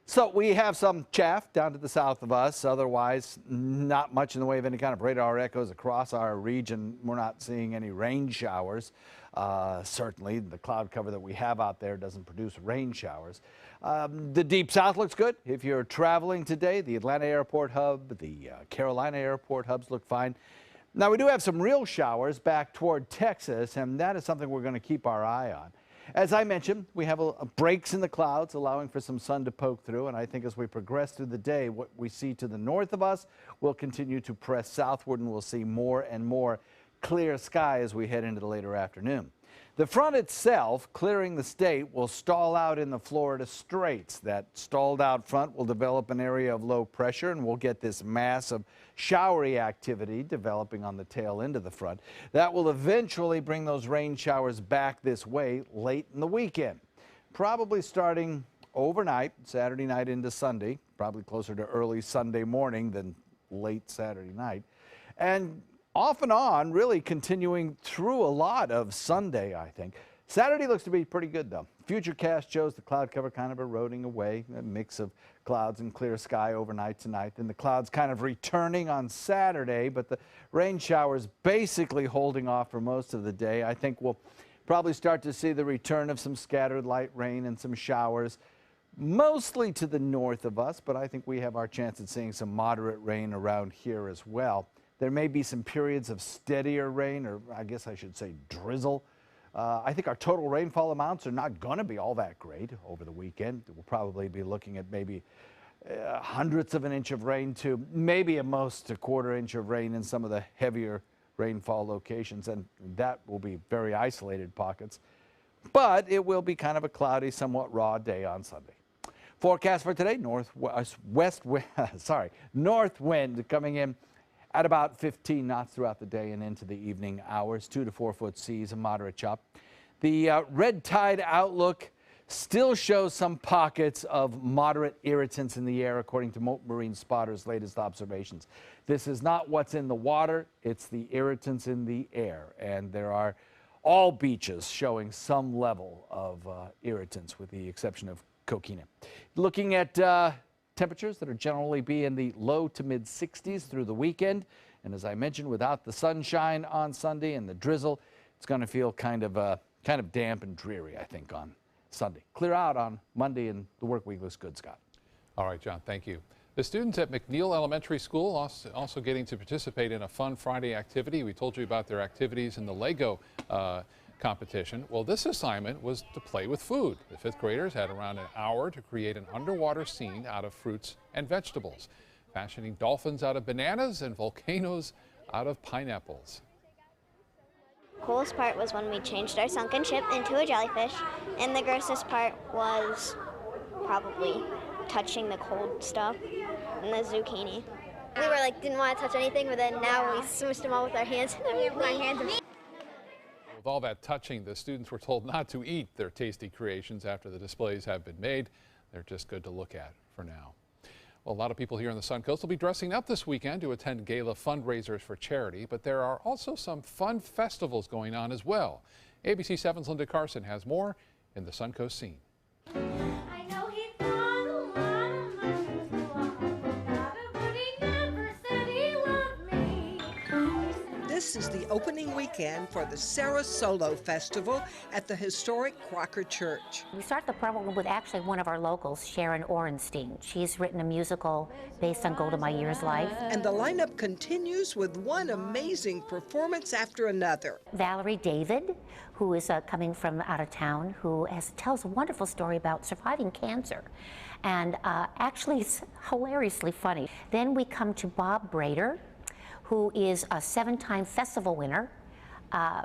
So we have some chaff down to the south of us. Otherwise, not much in the way of any kind of radar echoes across our region. We're not seeing any rain showers. Certainly, the cloud cover that we have out there doesn't produce rain showers. The deep south looks good. If you're traveling today, the Atlanta Airport hub, the Carolina Airport hubs look fine. Now, we do have some real showers back toward Texas, and that is something we're going to keep our eye on. As I mentioned, we have breaks in the clouds, allowing for some sun to poke through, and I think as we progress through the day, what we see to the north of us will continue to press southward, and we'll see more and more clear sky as we head into the later afternoon. The front itself, clearing the state, will stall out in the Florida Straits. That stalled out front will develop an area of low pressure, and we'll get this mass of showery activity developing on the tail end of the front. That will eventually bring those rain showers back this way late in the weekend, probably starting overnight, Saturday night into Sunday, probably closer to early Sunday morning than late Saturday night. And off and on, really continuing through a lot of Sunday, I think. Saturday looks to be pretty good, though. Futurecast shows the cloud cover kind of eroding away, a mix of clouds and clear sky overnight tonight. Then the clouds kind of returning on Saturday, but the rain showers basically holding off for most of the day. I think we'll probably start to see the return of some scattered light rain and some showers mostly to the north of us, but I think we have our chance at seeing some moderate rain around here as well. There may be some periods of steadier rain, or I guess I should say drizzle. I think our total rainfall amounts are not going to be all that great over the weekend. We'll probably be looking at maybe hundredths of an inch of rain to maybe at most a quarter inch of rain in some of the heavier rainfall locations, and that will be very isolated pockets. But it will be kind of a cloudy, somewhat raw day on Sunday. Forecast for today, north wind coming in at about 15 knots throughout the day and into the evening hours, 2 to 4 foot seas, a moderate chop. The red tide outlook still shows some pockets of moderate irritants in the air, according to Mote Marine Spotter's latest observations. This is not what's in the water, it's the irritants in the air. And there are all beaches showing some level of irritants, with the exception of Coquina. Looking at temperatures that are generally be in the low to mid 60s through the weekend. And as I mentioned, without the sunshine on Sunday and the drizzle, it's going to feel kind of damp and dreary, I think, on Sunday. Clear out on Monday, and the work week looks good, Scott. All right, John, thank you. The students at McNeil Elementary School also getting to participate in a fun Friday activity. We told you about their activities in the Lego competition. Well, this assignment was to play with food. The fifth graders had around an hour to create an underwater scene out of fruits and vegetables, fashioning dolphins out of bananas and volcanoes out of pineapples. Coolest part was when we changed our sunken ship into a jellyfish, and the grossest part was probably touching the cold stuff and the zucchini. We were like, didn't want to touch anything, but then now we smushed them all with our hands. My hands. With all that touching, the students were told not to eat their tasty creations after the displays have been made. They're just good to look at for now. Well, a lot of people here on the Suncoast will be dressing up this weekend to attend gala fundraisers for charity, but there are also some fun festivals going on as well. ABC 7's Linda Carson has more in the Suncoast scene. This is the opening weekend for the Sarasolo Festival at the historic Crocker Church. We start the program with actually one of our locals, Sharon Orenstein. She's written a musical based on Golda Meir's life. And the lineup continues with one amazing performance after another. Valerie David, who is coming from out of town, who tells a wonderful story about surviving cancer. And actually, it's hilariously funny. Then we come to Bob Brader, who is a 7-time festival winner.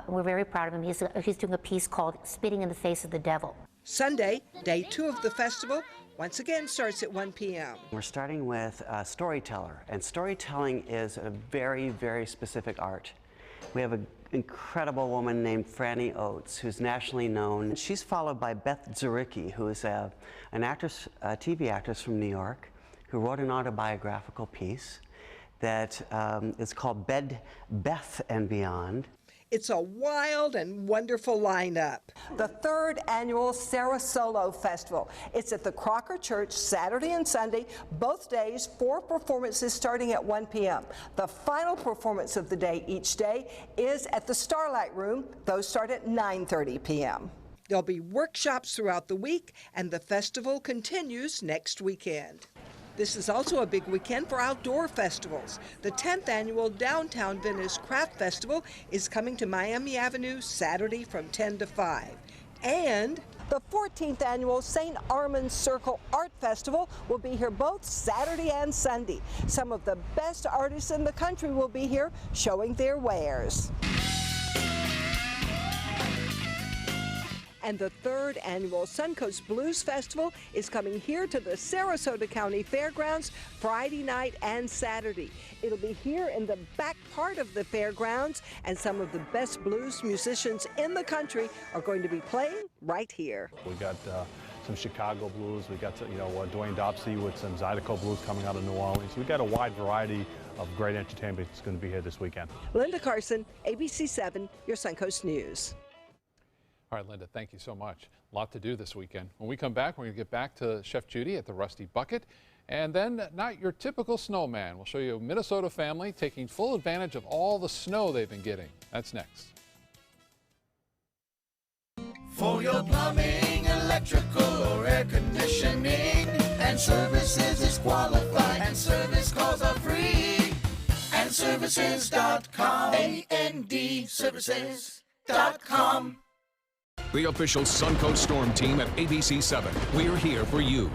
We're very proud of him. He's doing a piece called Spitting in the Face of the Devil. Sunday, day 2 of the festival, once again starts at 1 p.m. We're starting with storyteller, and storytelling is a very, very specific art. We have an incredible woman named Franny Oates, who's nationally known. She's followed by Beth Zuricki, who is an actress, a TV actress from New York, who wrote an autobiographical piece that is called Beth and Beyond. It's a wild and wonderful lineup. The 3rd annual Sarasolo Festival. It's at the Crocker Church Saturday and Sunday, both days, 4 performances starting at 1 p.m. The final performance of the day each day is at the Starlight Room. Those start at 9:30 p.m. There'll be workshops throughout the week, and the festival continues next weekend. This is also a big weekend for outdoor festivals. The 10th annual Downtown Venice Craft Festival is coming to Miami Avenue Saturday from 10 to 5. And the 14th annual St. Armand's Circle Art Festival will be here both Saturday and Sunday. Some of the best artists in the country will be here showing their wares. And the 3rd annual Suncoast Blues Festival is coming here to the Sarasota County Fairgrounds Friday night and Saturday. It'll be here in the back part of the fairgrounds, and some of the best blues musicians in the country are going to be playing right here. We got some Chicago blues. We got Dwayne Dopsy with some Zydeco blues coming out of New Orleans. We got a wide variety of great entertainment that's going to be here this weekend. Linda Carson, ABC 7, your Suncoast News. All right, Linda, thank you so much. A lot to do this weekend. When we come back, we're going to get back to Chef Judy at the Rusty Bucket. And then not your typical snowman. We'll show you a Minnesota family taking full advantage of all the snow they've been getting. That's next. For your plumbing, electrical, or air conditioning. conditioning, and services is qualified, and service calls are free. And services.com, AND services.com. The official Suncoast Storm team at ABC7. We're here for you.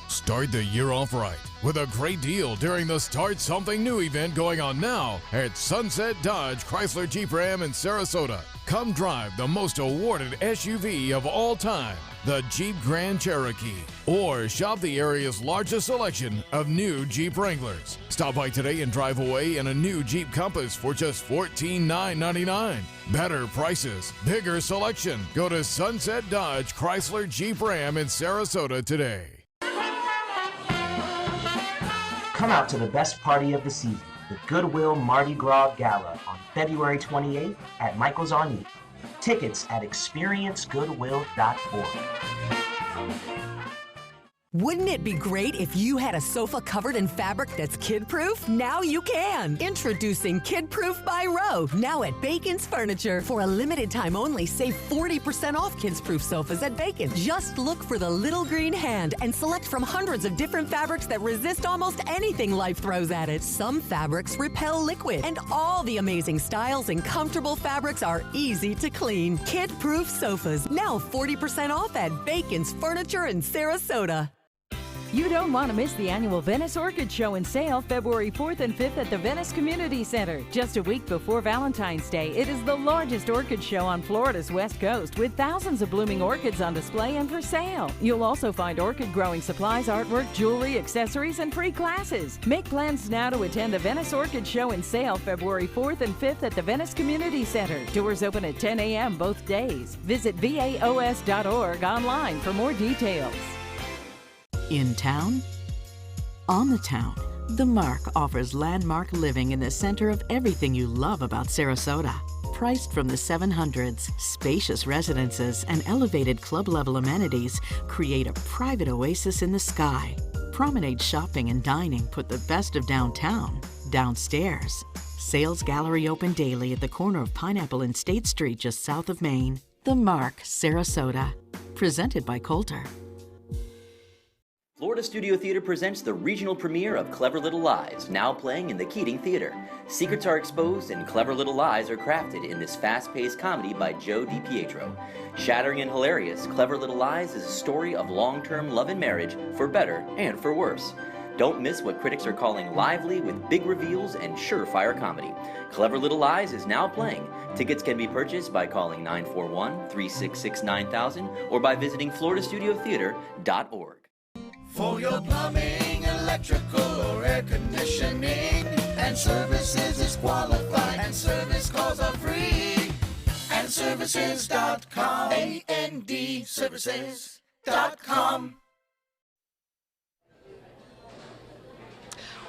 Start the year off right with a great deal during the Start Something New event going on now at Sunset Dodge Chrysler Jeep Ram in Sarasota. Come drive the most awarded SUV of all time, the Jeep Grand Cherokee, or shop the area's largest selection of new Jeep Wranglers. Stop by today and drive away in a new Jeep Compass for just $14,999. Better prices, bigger selection. Go to Sunset Dodge Chrysler Jeep Ram in Sarasota today. Come out to the best party of the season, the Goodwill Mardi Gras Gala on February 28th at Michael's on E. Tickets at experiencegoodwill.org. Wouldn't it be great if you had a sofa covered in fabric that's kid-proof? Now you can! Introducing Kid-Proof by Roe, now at Bacon's Furniture. For a limited time only, save 40% off Kids-Proof sofas at Bacon. Just look for the little green hand and select from hundreds of different fabrics that resist almost anything life throws at it. Some fabrics repel liquid, and all the amazing styles and comfortable fabrics are easy to clean. Kid-Proof sofas, now 40% off at Bacon's Furniture in Sarasota. You don't want to miss the annual Venice Orchid Show and Sale February 4th and 5th at the Venice Community Center. Just a week before Valentine's Day, it is the largest orchid show on Florida's West Coast with thousands of blooming orchids on display and for sale. You'll also find orchid growing supplies, artwork, jewelry, accessories, and free classes. Make plans now to attend the Venice Orchid Show and Sale February 4th and 5th at the Venice Community Center. Doors open at 10 a.m. both days. Visit vaos.org online for more details. In town? On the town, The Mark offers landmark living in the center of everything you love about Sarasota. Priced from the 700s, spacious residences and elevated club-level amenities create a private oasis in the sky. Promenade shopping and dining put the best of downtown downstairs. Sales gallery open daily at the corner of Pineapple and State Street just south of Main. The Mark, Sarasota. Presented by Coulter. Florida Studio Theater presents the regional premiere of Clever Little Lies, now playing in the Keating Theater. Secrets are exposed and clever little lies are crafted in this fast-paced comedy by Joe DiPietro. Shattering and hilarious, Clever Little Lies is a story of long-term love and marriage, for better and for worse. Don't miss what critics are calling lively with big reveals and surefire comedy. Clever Little Lies is now playing. Tickets can be purchased by calling 941-366-9000 or by visiting floridastudiotheater.org. For your plumbing, electrical, or air conditioning, and services is qualified, and service calls are free. And services.com, AND services.com.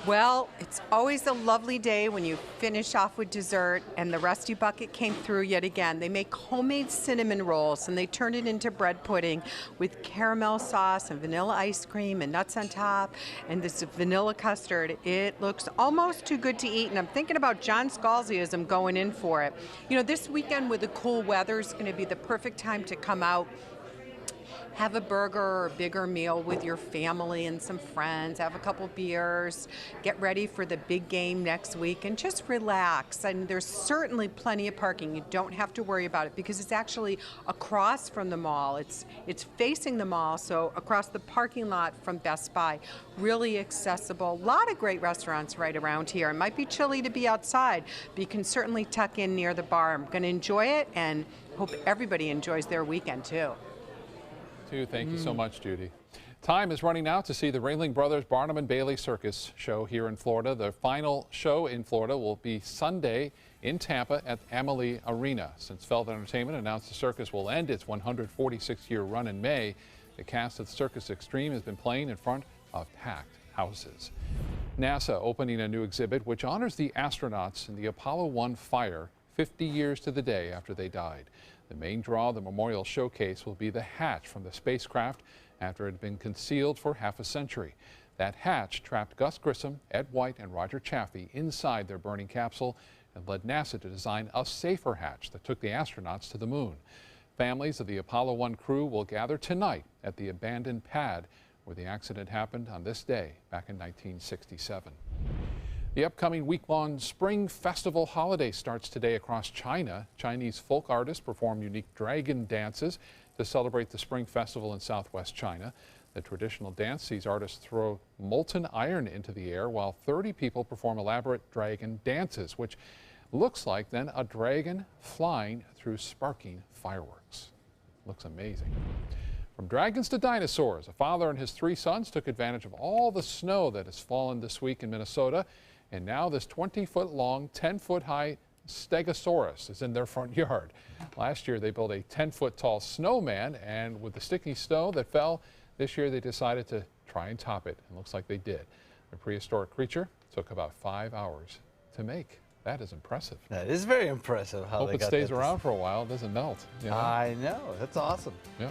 Well, it's always a lovely day when you finish off with dessert, and the Rusty Bucket came through yet again. They make homemade cinnamon rolls, and they turn it into bread pudding with caramel sauce and vanilla ice cream and nuts on top, and this vanilla custard. It looks almost too good to eat, and I'm thinking about John Scalzi as I'm going in for it. You know, this weekend with the cool weather is going to be the perfect time to come out, have a burger or a bigger meal with your family and some friends, have a couple beers, get ready for the big game next week, and just relax. And there's certainly plenty of parking. You don't have to worry about it because it's actually across from the mall. It's facing the mall, so across the parking lot from Best Buy. Really accessible. A lot of great restaurants right around here. It might be chilly to be outside, but you can certainly tuck in near the bar. I'm going to enjoy it and hope everybody enjoys their weekend too. Thank you so much, Judy. Time is running out to see the Ringling Brothers Barnum and Bailey Circus show here in Florida. The final show in Florida will be Sunday in Tampa at Amalie Arena. Since Felt Entertainment announced the circus will end its 146-year run in May, the cast of Circus Extreme has been playing in front of packed houses. NASA opening a new exhibit which honors the astronauts in the Apollo 1 fire 50 years to the day after they died. The main draw of the memorial showcase will be the hatch from the spacecraft after it had been concealed for half a century. That hatch trapped Gus Grissom, Ed White, and Roger Chaffee inside their burning capsule and led NASA to design a safer hatch that took the astronauts to the moon. families of the Apollo 1 crew will gather tonight at the abandoned pad where the accident happened on this day back in 1967. The upcoming week-long Spring Festival holiday starts today across China. Chinese folk artists perform unique dragon dances to celebrate the Spring Festival in southwest China. The traditional dance sees artists throw molten iron into the air while 30 people perform elaborate dragon dances, which looks like then a dragon flying through sparking fireworks. Looks amazing. From dragons to dinosaurs, a father and his 3 sons took advantage of all the snow that has fallen this week in Minnesota, and now this 20-foot-long, 10-foot-high Stegosaurus is in their front yard. Last year they built a 10-foot-tall snowman, and with the sticky snow that fell, this year they decided to try and top it, and looks like they did. The prehistoric creature took about 5 hours to make. That is impressive. That is very impressive how Hope they it got stays that around for a while. It doesn't melt. You know? I know. That's awesome. Yeah.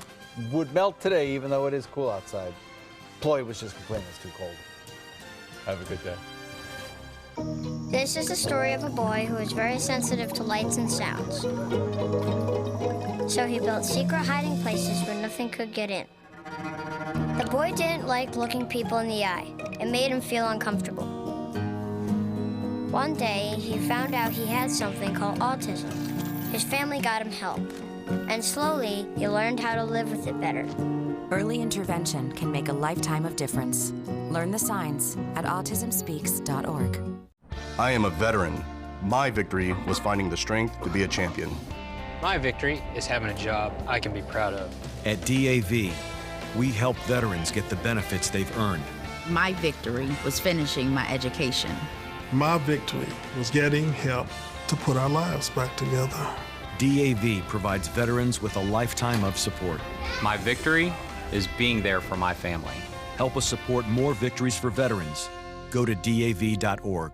Would melt today, even though it is cool outside. Ploy was just complaining it's too cold. Have a good day. This is the story of a boy who was very sensitive to lights and sounds. So he built secret hiding places where nothing could get in. The boy didn't like looking people in the eye. It made him feel uncomfortable. One day, he found out he had something called autism. His family got him help, and slowly, he learned how to live with it better. Early intervention can make a lifetime of difference. Learn the signs at autismspeaks.org. I am a veteran. My victory was finding the strength to be a champion. My victory is having a job I can be proud of. At DAV, we help veterans get the benefits they've earned. My victory was finishing my education. My victory was getting help to put our lives back together. DAV provides veterans with a lifetime of support. My victory is being there for my family. Help us support more victories for veterans. Go to DAV.org.